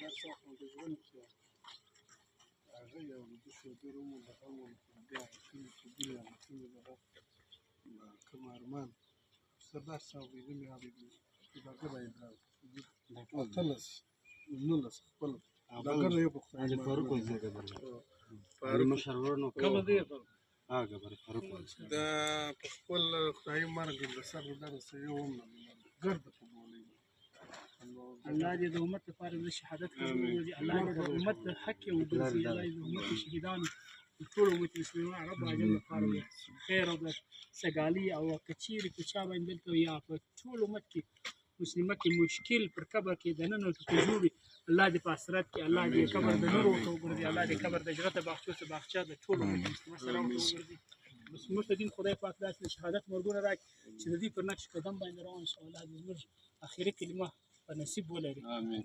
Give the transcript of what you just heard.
هر څه خو د ژوند کې هغه یو د شوګرو مو دغه مو بیا کلي کې ګلې هغه کومې دغه کوم ارمان سبا ساوي هغه دغه باید اتلس 19 خپل دغه یو په خدای فاروق فاروق مشرورونو کوم دی هغه بر فاروق دا په خپل خدای مرګ د سر دغه څه یو هم ګرد په بولې الله دې د امت لپاره د شهادت کوي الله دې د امت د حق او د امت شهیدانو ټول امت مسلمان رب عالم لپاره خیر او سګالي او کچيري په چا باندې دلته یا په ټول امت کې مسلمه کې مشکل پر قبر کې د نن ته جوړي الله دې په اسرت کې الله دې قبر د نور او ګرځي الله دې قبر د جرته باغچو څخه باغچا د ټول امت مسلمان سره ورګرځي بس مستدین خدای پاک داسې شهادت مرګونه راکړي چې د دې پر نقش قدم باندې روان شي الله دې زموږ اخري کلمه په نصیب ولري امين